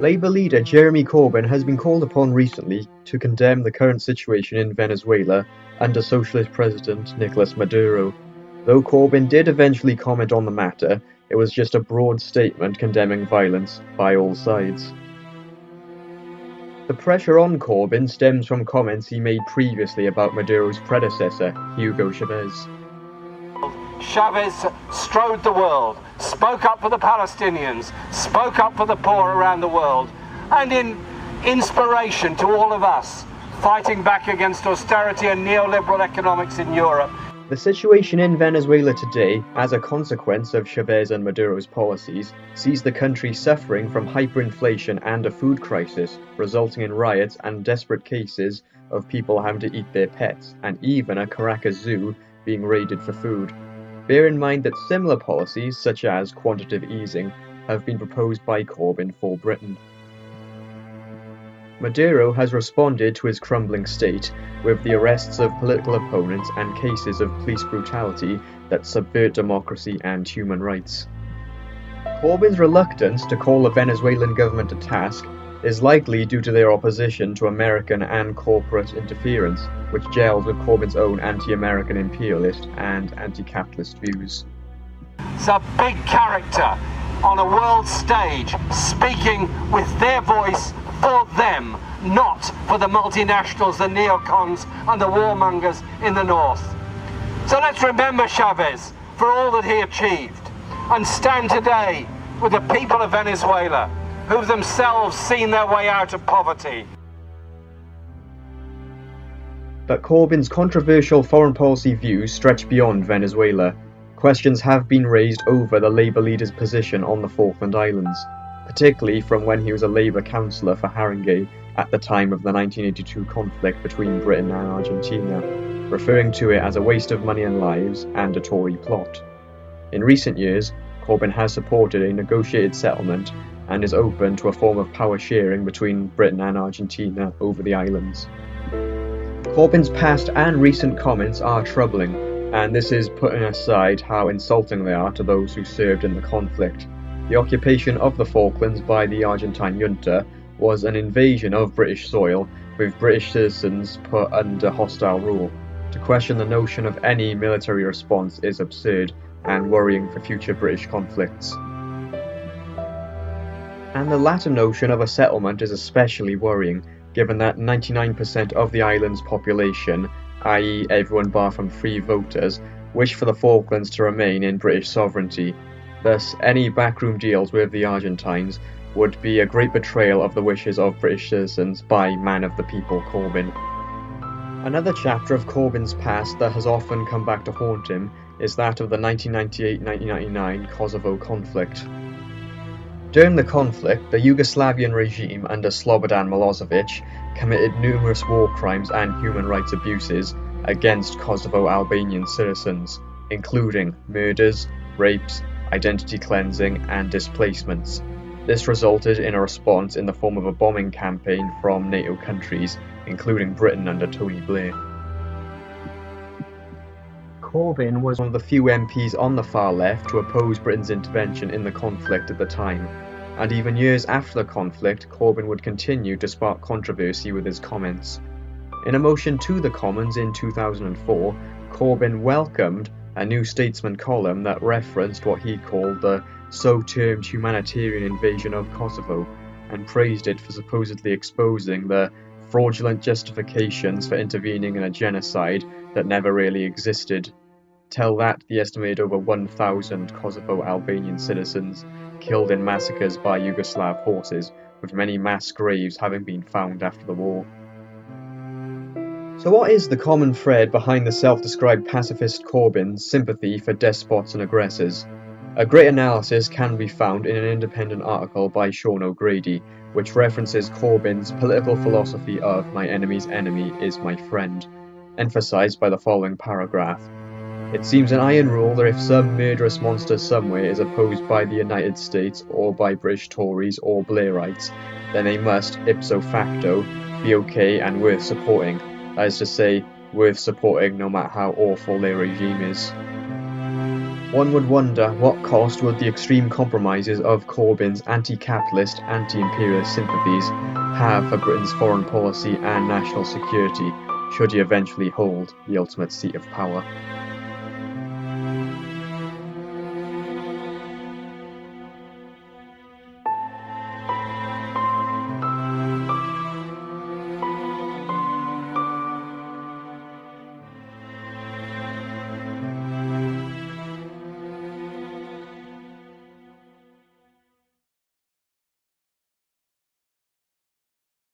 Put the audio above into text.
Labour leader Jeremy Corbyn has been called upon recently to condemn the current situation in Venezuela under Socialist President Nicolas Maduro. Though Corbyn did eventually comment on the matter, it was just a broad statement condemning violence by all sides. The pressure on Corbyn stems from comments he made previously about Maduro's predecessor, Hugo Chavez. Chavez strode the world, spoke up for the Palestinians, spoke up for the poor around the world, and in inspiration to all of us fighting back against austerity and neoliberal economics in Europe. The situation in Venezuela today, as a consequence of Chavez and Maduro's policies, sees the country suffering from hyperinflation and a food crisis, resulting in riots and desperate cases of people having to eat their pets, and even a Caracas zoo being raided for food. Bear in mind that similar policies, such as quantitative easing, have been proposed by Corbyn for Britain. Maduro has responded to his crumbling state with the arrests of political opponents and cases of police brutality that subvert democracy and human rights. Corbyn's reluctance to call the Venezuelan government to task is likely due to their opposition to American and corporate interference, which gels with Corbyn's own anti-American imperialist and anti-capitalist views. It's a big character on a world stage, speaking with their voice for them, not for the multinationals, the neocons and the warmongers in the north. So let's remember Chavez for all that he achieved and stand today with the people of Venezuela, who've themselves seen their way out of poverty. But Corbyn's controversial foreign policy views stretch beyond Venezuela. Questions have been raised over the Labour leader's position on the Falkland Islands, particularly from when he was a Labour councillor for Haringey at the time of the 1982 conflict between Britain and Argentina, referring to it as a waste of money and lives and a Tory plot. In recent years, Corbyn has supported a negotiated settlement and is open to a form of power sharing between Britain and Argentina over the islands. Corbyn's past and recent comments are troubling, and this is putting aside how insulting they are to those who served in the conflict. The occupation of the Falklands by the Argentine junta was an invasion of British soil, with British citizens put under hostile rule. To question the notion of any military response is absurd and worrying for future British conflicts. And the latter notion of a settlement is especially worrying, given that 99% of the island's population, i.e. everyone bar from 3 voters, wish for the Falklands to remain in British sovereignty. Thus, any backroom deals with the Argentines would be a great betrayal of the wishes of British citizens by man of the people Corbyn. Another chapter of Corbyn's past that has often come back to haunt him is that of the 1998-1999 Kosovo conflict. During the conflict, the Yugoslavian regime under Slobodan Milosevic committed numerous war crimes and human rights abuses against Kosovo Albanian citizens, including murders, rapes, identity cleansing and displacements. This resulted in a response in the form of a bombing campaign from NATO countries, including Britain under Tony Blair. Corbyn was one of the few MPs on the far left to oppose Britain's intervention in the conflict at the time, and even years after the conflict, Corbyn would continue to spark controversy with his comments. In a motion to the Commons in 2004, Corbyn welcomed a New Statesman column that referenced what he called the so-termed humanitarian invasion of Kosovo, and praised it for supposedly exposing the fraudulent justifications for intervening in a genocide that never really existed. Tell that the estimated over 1,000 Kosovo Albanian citizens killed in massacres by Yugoslav forces, with many mass graves having been found after the war. So what is the common thread behind the self-described pacifist Corbyn's sympathy for despots and aggressors? A great analysis can be found in an independent article by Sean O'Grady, which references Corbyn's political philosophy of "my enemy's enemy is my friend," emphasised by the following paragraph. It seems an iron rule that if some murderous monster somewhere is opposed by the United States or by British Tories or Blairites, then they must, ipso facto, be okay and worth supporting. That is to say, worth supporting no matter how awful their regime is. One would wonder what cost would the extreme compromises of Corbyn's anti-capitalist, anti-imperialist sympathies have for Britain's foreign policy and national security, should he eventually hold the ultimate seat of power.